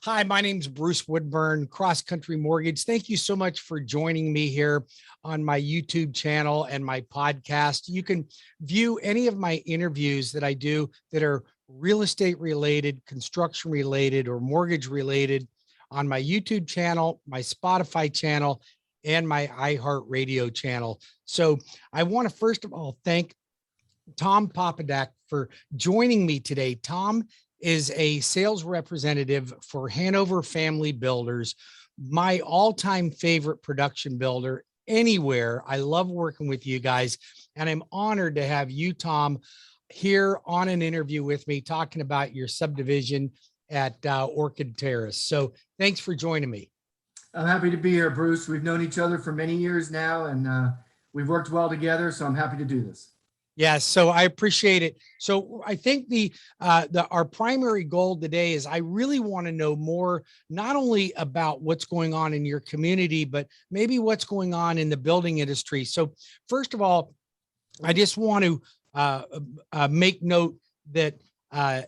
Hi, my name's Bruce Woodburn, CrossCountry Mortgage. Thank you so much for joining me here on my YouTube channel and my podcast. You can view any of my interviews that I do that are real estate related, construction related, or mortgage related on my YouTube channel, my Spotify channel, and my iHeartRadio channel. So I want to first of all thank Tom Popadak for joining me today. Tom is a sales representative for Hanover Family Builders, my all-time favorite production builder anywhere. I love working with you guys, and I'm honored to have you, Tom, here on an interview with me talking about your subdivision at ORCHID Terrace. So thanks for joining me. I'm happy to be here, Bruce. We've known each other for many years now, and we've worked well together, so I'm happy to do this. Yes, so I appreciate it. So I think our primary goal today is I really want to know more, not only about what's going on in your community, but maybe what's going on in the building industry. So first of all, I just want to make note that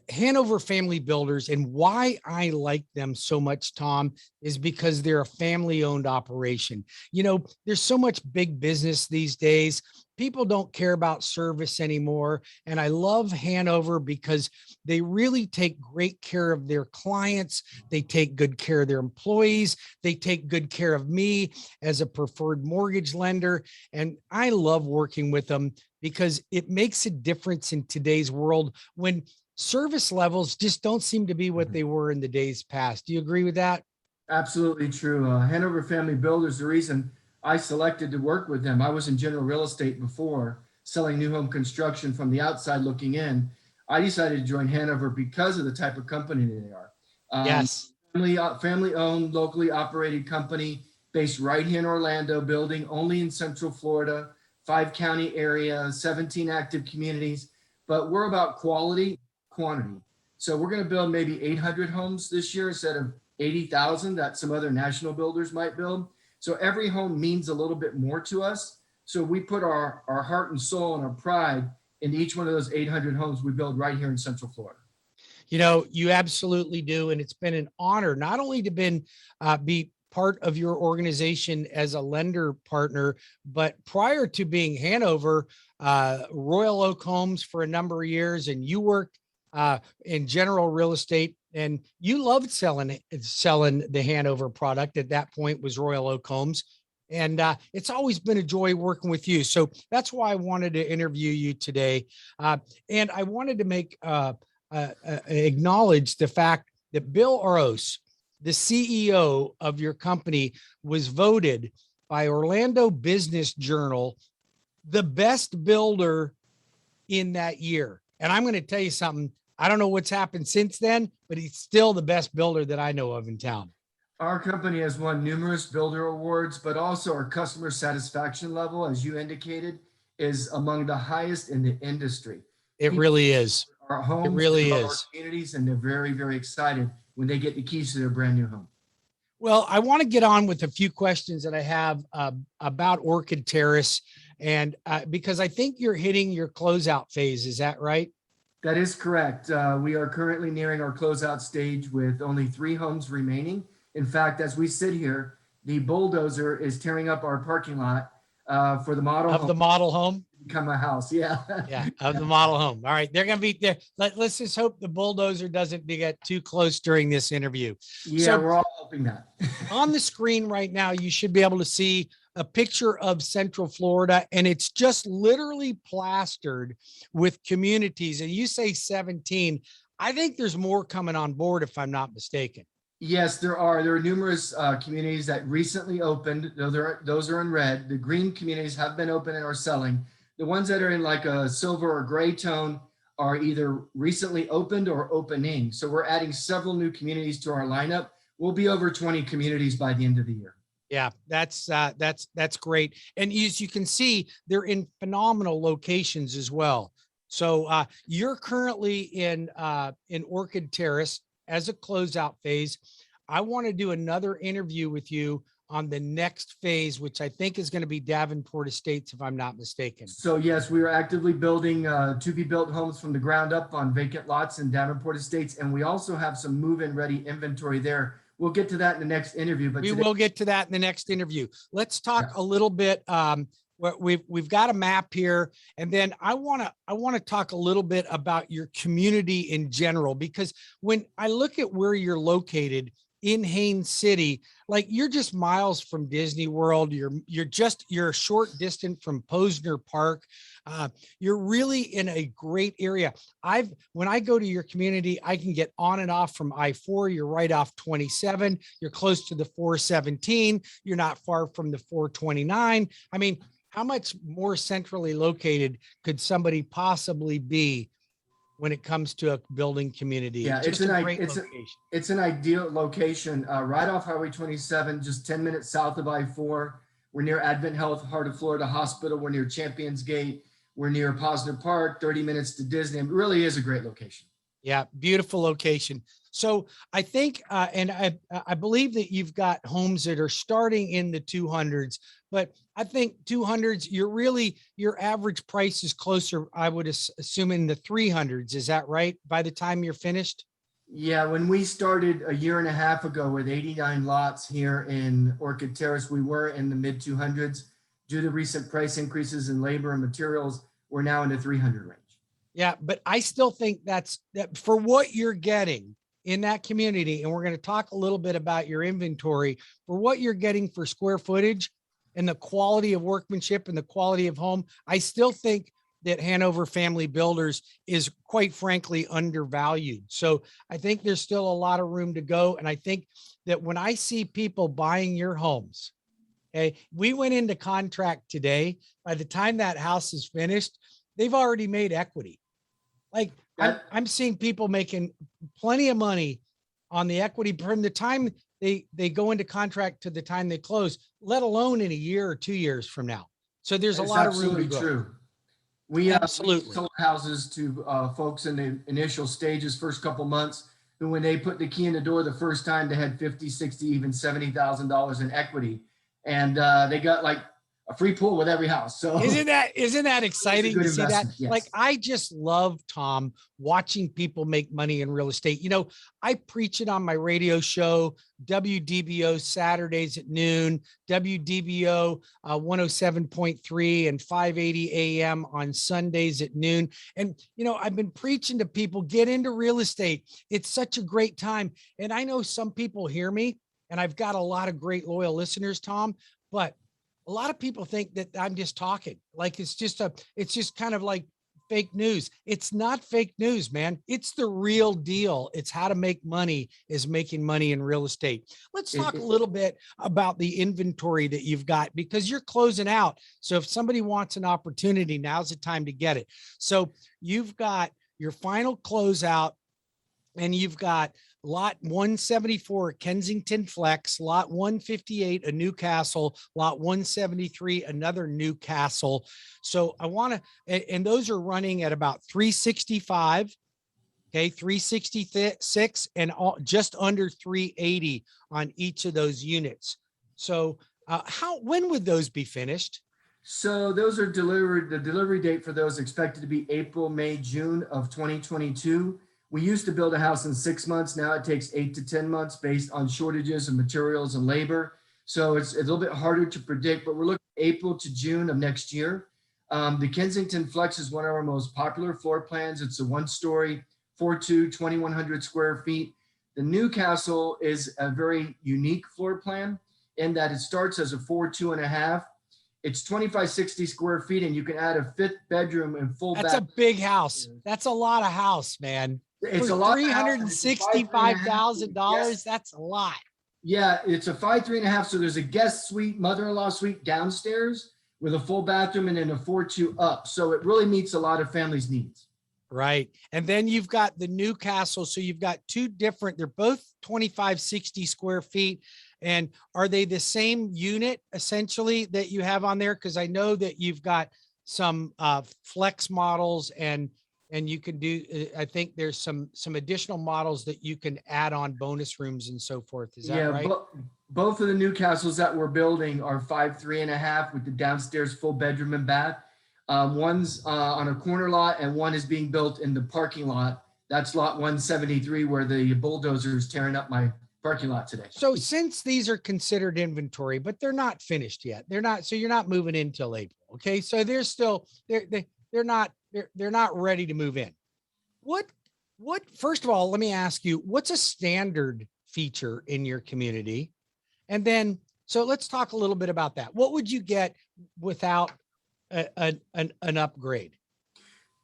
Hanover Family Builders, and why I like them so much, Tom, is because they're a family-owned operation. You know, there's so much big business these days. People don't care about service anymore. And I love Hanover because they really take great care of their clients. They take good care of their employees. They take good care of me as a preferred mortgage lender. And I love working with them because it makes a difference in today's world when service levels just don't seem to be what they were in the days past. Do you agree with that? Absolutely true. Hanover Family Builders, the reason I selected to work with them, I was in general real estate before, selling new home construction from the outside looking in. I decided to join Hanover because of the type of company they are. Yes. Family owned, locally operated company based right here in Orlando, building only in Central Florida, 5 county area, 17 active communities. But we're about quality, quantity. So we're going to build maybe 800 homes this year instead of 80,000 that some other national builders might build. So every home means a little bit more to us. So we put our heart and soul and our pride in each one of those 800 homes we build right here in Central Florida. You know, you absolutely do. And it's been an honor not only to be part of your organization as a lender partner, but prior to being Hanover, Royal Oak Homes for a number of years, and you worked in general real estate, and you loved selling the Hanover product. At that point was Royal Oak Homes. And it's always been a joy working with you. So that's why I wanted to interview you today. And I wanted to acknowledge the fact that Bill Oros, the CEO of your company, was voted by Orlando Business Journal the best builder in that year. And I'm going to tell you something. I don't know what's happened since then, but he's still the best builder that I know of in town. Our company has won numerous builder awards, but also our customer satisfaction level, as you indicated, is among the highest in the industry. It People really is. Our homes, it really our is. communities, and they're very, very excited when they get the keys to their brand new home. Well, I want to get on with a few questions that I have about ORCHID Terrace, and because I think you're hitting your closeout phase. Is that right? That is correct. We are currently nearing our closeout stage with only 3 homes remaining. In fact, as we sit here, the bulldozer is tearing up our parking lot for the model of home. The model home. Become a house. Yeah. Yeah. Of the model home. All right. They're going to be there. Let's just hope the bulldozer doesn't get too close during this interview. Yeah, so, we're all hoping that. On the screen right now, you should be able to see a picture of Central Florida, and it's just literally plastered with communities. And you say 17. I think there's more coming on board, if I'm not mistaken. Yes, there are. There are numerous communities that recently opened. Those are in red. The green communities have been open and are selling. The ones that are in like a silver or gray tone are either recently opened or opening. So we're adding several new communities to our lineup. We'll be over 20 communities by the end of the year. Yeah, that's great. And as you can see, they're in phenomenal locations as well. So you're currently in ORCHID Terrace as a closeout phase. I want to do another interview with you on the next phase, which I think is going to be Davenport Estates, if I'm not mistaken. So yes, we are actively building to-be-built homes from the ground up on vacant lots in Davenport Estates, and we also have some move-in ready inventory there. We'll get to that in the next interview. But We today, will get to that in the next interview. Let's talk a little bit. We've got a map here, and then I want to talk a little bit about your community in general, because when I look at where you're located in Haines City, like you're just miles from Disney World. You're a short distance from Posner Park. You're really in a great area. When I go to your community, I can get on and off from I-4. You're right off 27. You're close to the 417. You're not far from the 429. I mean, how much more centrally located could somebody possibly be when it comes to a building community? yeah, Just a great location. it's an ideal location, right off Highway 27, just 10 minutes south of I-4. We're near Advent Health, Heart of Florida Hospital. We're near Champions Gate. We're near Posner Park, 30 minutes to Disney. It really is a great location. Yeah, beautiful location. So I think, and I believe that you've got homes that are starting in the 200s, but I think 200s, your average price is closer, I would assume, in the 300s. Is that right? By the time you're finished? Yeah, when we started a year and a half ago with 89 lots here in Orchid Terrace, we were in the mid 200s. Due to recent price increases in labor and materials, we're now in the 300 range. Yeah, but I still think that for what you're getting in that community, and we're going to talk a little bit about your inventory, for what you're getting for square footage and the quality of workmanship and the quality of home, I still think that Hanover Family Builders is, quite frankly, undervalued. So I think there's still a lot of room to go. And I think that when I see people buying your homes, okay, we went into contract today. By the time that house is finished, they've already made equity. Like I'm seeing people making plenty of money on the equity from the time they go into contract to the time they close, let alone in a year or 2 years from now. So there's a lot of room to grow. True. We Absolutely sold houses to folks in the initial stages, first couple months, who when they put the key in the door the first time, they had 50, 60, even $70,000 in equity. And they got like a free pool with every house. So isn't that exciting to see that? Yes. Like, I just love, Tom, watching people make money in real estate. You know, I preach it on my radio show, WDBO Saturdays at noon, WDBO 107.3 and 580 AM on Sundays at noon. And, you know, I've been preaching to people, get into real estate. It's such a great time. And I know some people hear me, and I've got a lot of great loyal listeners, Tom, but a lot of people think that I'm just talking, like it's just kind of like fake news. It's not fake news, man. It's the real deal. It's how to make money, is making money in real estate. Let's talk a little bit about the inventory that you've got, because you're closing out. So if somebody wants an opportunity, now's the time to get it. So you've got your final closeout, and you've got lot 174, Kensington Flex, lot 158, a Newcastle, lot 173, another Newcastle. So I want to, and those are running at about 365, okay, 366, and just under 380 on each of those units. So when would those be finished? So those are delivered. The delivery date for those expected to be April, May, June of 2022. We used to build a house in 6 months. Now it takes 8 to 10 months based on shortages of materials and labor. So it's a little bit harder to predict, but we're looking at April to June of next year. The Kensington Flex is one of our most popular floor plans. It's a 1-story, 4.2, 2,100 square feet. The Newcastle is a very unique floor plan in that it starts as a 4.2.5. It's 2,560 square feet, and you can add a 5th bedroom and full bath. That's a big house. That's a lot of house, man. It's a lot. $365,000. That's a lot. Yeah, it's a 5.3.5. So there's a guest suite, mother-in-law suite downstairs with a full bathroom, and then a 4.2 up. So it really meets a lot of families' needs. Right. And then you've got the Newcastle. So you've got two different, they're both 2,560 square feet. And are they the same unit essentially that you have on there? Because I know that you've got some flex models, and you can do, I think there's some additional models that you can add on bonus rooms and so forth. Is that right? Both of the new castles that we're building are 5, 3.5 with the downstairs full bedroom and bath. One's on a corner lot and one is being built in the parking lot. That's lot 173 where the bulldozer is tearing up my parking lot today. So since these are considered inventory, but they're not finished yet, they're not, so you're not moving in till April. Okay. So they're still, they're not ready to move in. First of all, let me ask you, what's a standard feature in your community? And then, so let's talk a little bit about that. What would you get without an upgrade?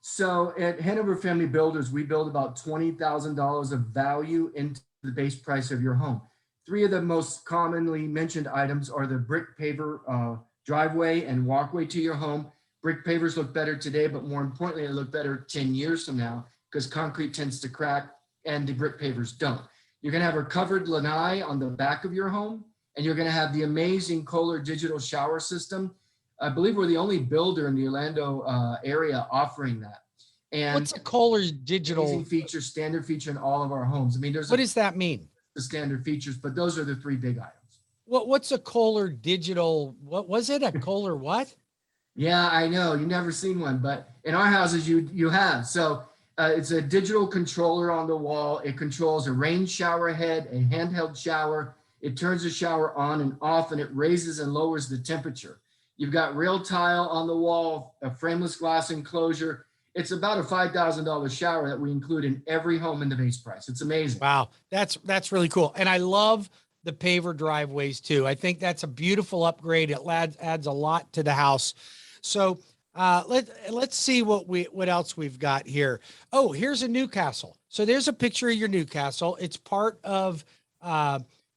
So at Hanover Family Builders, we build about $20,000 of value into the base price of your home. Three of the most commonly mentioned items are the brick paver driveway and walkway to your home. Brick pavers look better today, but more importantly, they look better 10 years from now because concrete tends to crack and the brick pavers don't. You're going to have a covered lanai on the back of your home, and you're going to have the amazing Kohler digital shower system. I believe we're the only builder in the Orlando area offering that. And what's a Kohler digital amazing feature, standard feature in all of our homes? I mean, what does that mean? The standard features, but those are the three big items. What's a Kohler digital? What was it? A Kohler what? Yeah, I know. You've never seen one, but in our houses you have. So it's a digital controller on the wall. It controls a rain shower head, a handheld shower. It turns the shower on and off, and it raises and lowers the temperature. You've got rail tile on the wall, a frameless glass enclosure. It's about a $5,000 shower that we include in every home in the base price. It's amazing. Wow, that's really cool. And I love the paver driveways too. I think that's a beautiful upgrade. It adds a lot to the house. So let's see what else we've got here. Oh, here's a Newcastle. So there's a picture of your Newcastle. It's part of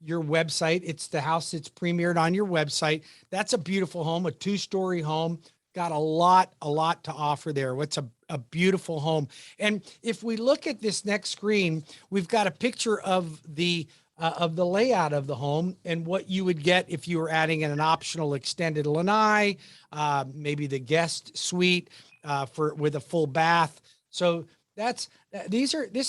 your website. It's the house that's premiered on your website. That's a beautiful home, a 2-story home. Got a lot to offer there. What's a beautiful home. And if we look at this next screen, we've got a picture of the layout of the home and what you would get if you were adding an optional extended lanai, maybe the guest suite with a full bath. So this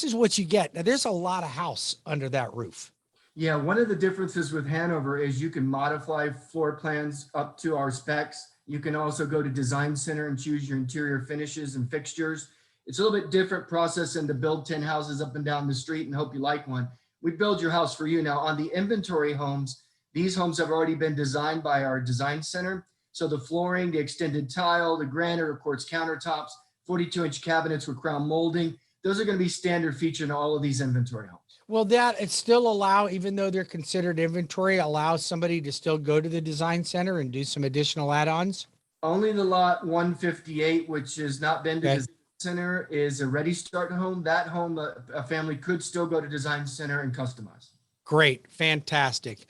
is what you get. Now there's a lot of house under that roof. Yeah, one of the differences with Hanover is you can modify floor plans up to our specs. You can also go to Design Center and choose your interior finishes and fixtures. It's a little bit different process than to build 10 houses up and down the street and hope you like one. We build your house for you. Now on the inventory homes, these homes have already been designed by our Design Center. So the flooring, the extended tile, the granite or quartz countertops, 42-inch cabinets with crown molding, those are going to be standard feature in all of these inventory homes. Well, it still allow, even though they're considered inventory, allows somebody to still go to the Design Center and do some additional add-ons? Only the lot 158, which has not been to the Design Center, is a ready start home. That home, a family could still go to Design Center and customize. Great. Fantastic.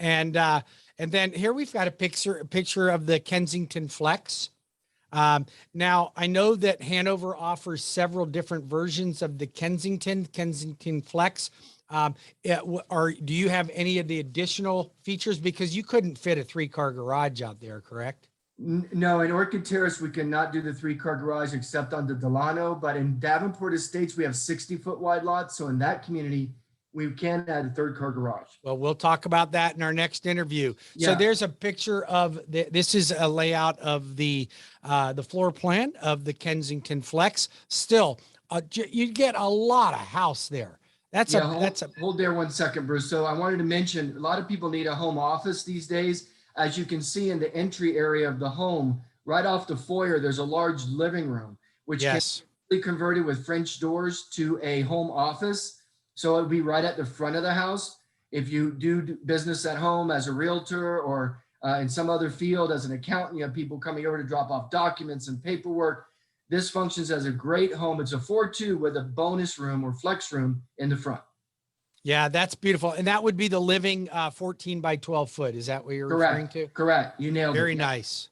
And then here we've got a picture of the Kensington Flex. Now I know that Hanover offers several different versions of the Kensington Flex. Do you have any of the additional features? Because you couldn't fit a 3-car garage out there, correct? No, in Orchid Terrace, we cannot do the 3-car garage except on the Delano, but in Davenport Estates, we have 60-foot wide lots. So in that community, we can add a 3rd-car garage. Well, we'll talk about that in our next interview. Yeah. So there's a picture of this is a layout of the floor plan of the Kensington Flex. Still, you get a lot of house there. Hold there 1 second, Bruce. So I wanted to mention, a lot of people need a home office these days. As you can see in the entry area of the home, right off the foyer, there's a large living room, which can be converted with French doors to a home office. So it would be right at the front of the house. If you do business at home as a realtor or in some other field as an accountant, you have people coming over to drop off documents and paperwork. This functions as a great home. It's a 4-2 with a bonus room or flex room in the front. Yeah, that's beautiful. And that would be the living 14 by 12 foot. Is that what you're referring to? Correct. You nailed it. Very nice.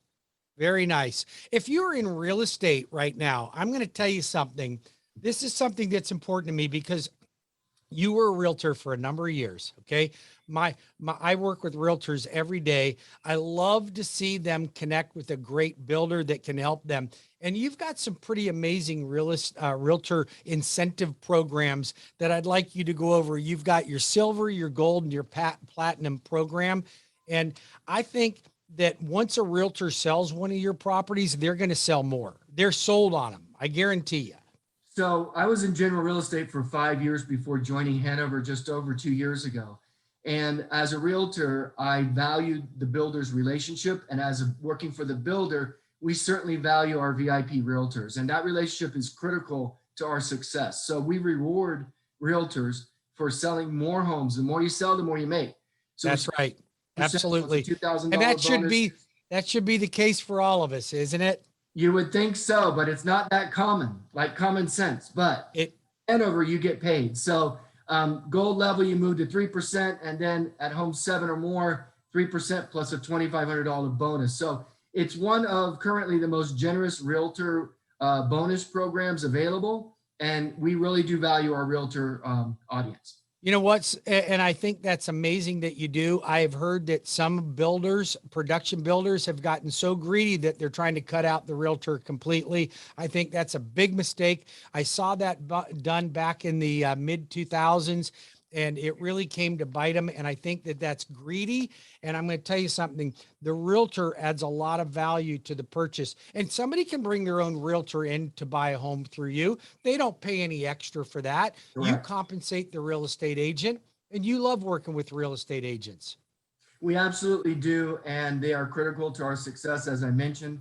Very nice. If you're in real estate right now, I'm going to tell you something. This is something that's important to me because you were a realtor for a number of years. Okay. I work with realtors every day. I love to see them connect with a great builder that can help them And you've got some pretty amazing realtor incentive programs that I'd like you to go over. You've got your silver, your gold, and your platinum program. And I think that once a realtor sells one of your properties, they're going to sell more. They're sold on them. I guarantee you. So I was in general real estate for 5 years before joining Hanover just over 2 years ago. And as a realtor, I valued the builder's relationship. And as working for the builder, we certainly value our VIP realtors. And that relationship is critical to our success. So we reward realtors for selling more homes. The more you sell, the more you make. So that's right. Absolutely. $2,000 and that bonus. should be the case for all of us, isn't it? You would think so, but it's not that common, like common sense. But Hanover, you get paid. So gold level, you move to 3%, and then at home 7 or more, 3% plus a $2,500 bonus. So it's one of currently the most generous realtor bonus programs available, and we really do value our realtor audience. You know what's, and I think that's amazing that you do. I have heard that some builders, production builders, have gotten so greedy that they're trying to cut out the realtor completely. I think that's a big mistake. I saw that done back in the mid 2000s, and it really came to bite them. And I think that that's greedy. And I'm going to tell you something, the realtor adds a lot of value to the purchase, and somebody can bring their own realtor in to buy a home through you. They don't pay any extra for that. Correct. You compensate the real estate agent, and you love working with real estate agents. We absolutely do. And they are critical to our success. As I mentioned,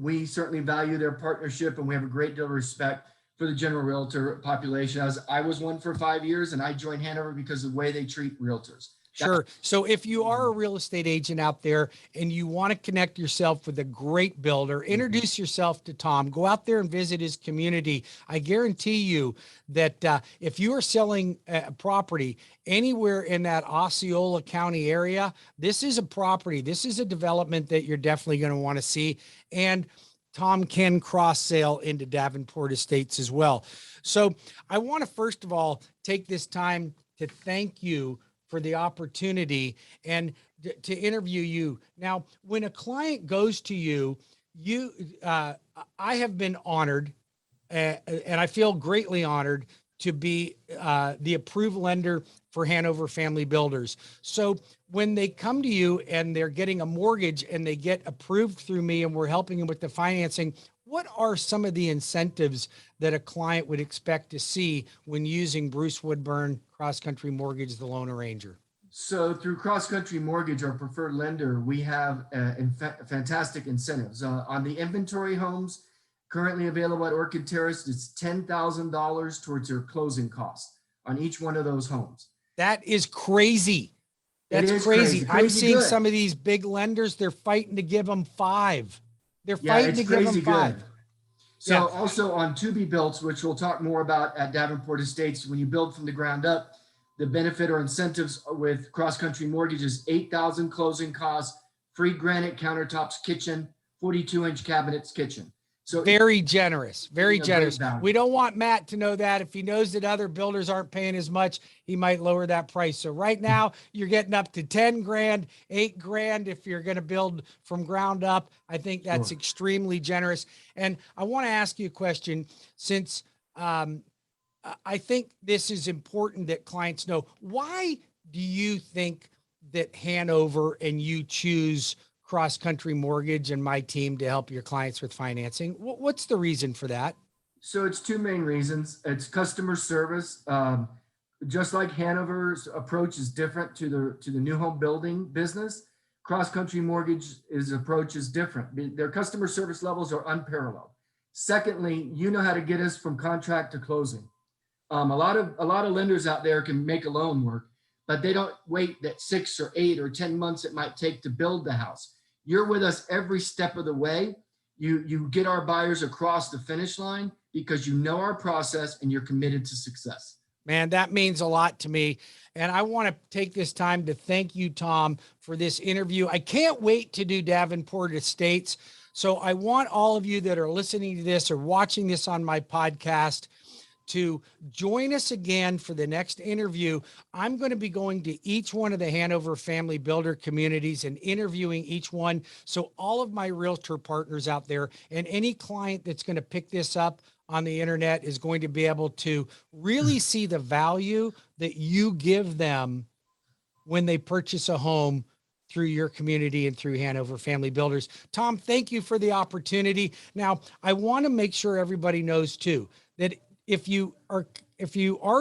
we certainly value their partnership, and we have a great deal of respect for the general realtor population. As I was one for 5 years, and I joined Hanover because of the way they treat realtors. Sure. So if you are a real estate agent out there and you want to connect yourself with a great builder, introduce yourself to Tom. Go out there and visit his community. I guarantee you that if you are selling a property anywhere in that Osceola County area, this is a property, this is a development that you're definitely going to want to see. And Tom can cross sale into Davenport Estates as well. So I want to first of all take this time to thank you for the opportunity and to interview you. Now, when a client goes to you, I have been honored and I feel greatly honored to be the approved lender for Hanover Family Builders. So when they come to you and they're getting a mortgage and they get approved through me and we're helping them with the financing, what are some of the incentives that a client would expect to see when using Bruce Woodburn, CrossCountry Mortgage, the loan arranger? So through CrossCountry Mortgage, our preferred lender, we have fantastic incentives. On the inventory homes currently available at ORCHID Terrace, it's $10,000 towards your closing costs on each one of those homes. That is crazy. That's crazy. I'm seeing some of these big lenders, they're fighting to give them 5. They're fighting to give them 5. So also on to-be-builts, which we'll talk more about at Davenport Estates, when you build from the ground up, the benefit or incentives with CrossCountry Mortgage is $8,000 closing costs, free granite countertops kitchen, 42-inch cabinets kitchen. So very generous, very generous. We don't want Matt to know that. If he knows that other builders aren't paying as much, he might lower that price. So right now you're getting up to 10 grand, 8 grand. If you're going to build from ground up, I think that's extremely generous. And I want to ask you a question, since I think this is important that clients know. Why do you think that Hanover and you choose CrossCountry Mortgage and my team to help your clients with financing? What's the reason for that? So it's 2 main reasons. It's customer service. Just like Hanover's approach is different to the new home building business, CrossCountry Mortgage's approach is different. Their customer service levels are unparalleled. Secondly, you know how to get us from contract to closing. A lot of lenders out there can make a loan work, but they don't wait that 6 or 8 or 10 months it might take to build the house. You're with us every step of the way. You get our buyers across the finish line because you know our process and you're committed to success. Man, that means a lot to me. And I want to take this time to thank you, Tom, for this interview. I can't wait to do Davenport Estates. So I want all of you that are listening to this or watching this on my podcast to join us again for the next interview. I'm going to be going to each one of the Hanover Family Builder communities and interviewing each one. So all of my realtor partners out there and any client that's going to pick this up on the internet is going to be able to really see the value that you give them when they purchase a home through your community and through Hanover Family Builders. Tom, thank you for the opportunity. Now, I want to make sure everybody knows too, that if you are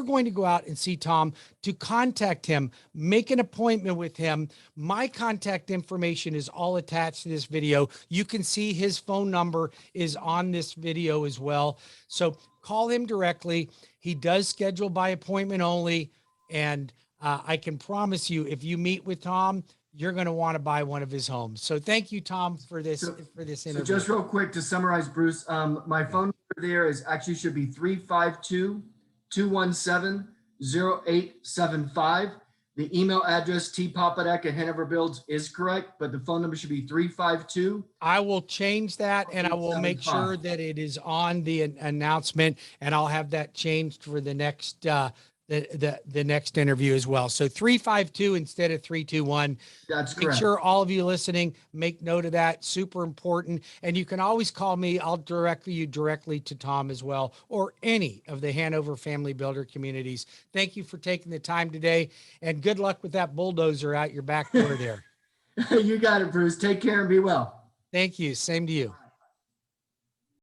going to go out and see Tom, to contact him, make an appointment with him. My contact information is all attached to this video. You can see his phone number is on this video as well. So call him directly. He does schedule by appointment only. And I can promise you, if you meet with Tom, you're going to want to buy one of his homes. So thank you, Tom, for this interview. So just real quick to summarize, Bruce, my phone number there is actually should be 352-217-0875. The email address tpopadak@HanoverBuilds is correct, but the phone number should be 352. I will change that, and I will make sure that it is on the announcement, and I'll have that changed for the next the next interview as well. So 352 instead of 321. That's Make correct. sure all of you listening, make note of that. Super important. And you can always call me. I'll direct you directly to Tom as well, or any of the Hanover Family Builder communities. Thank you for taking the time today, and good luck with that bulldozer out your back door there. You got it, Bruce. Take care and be well. Thank you. Same to you.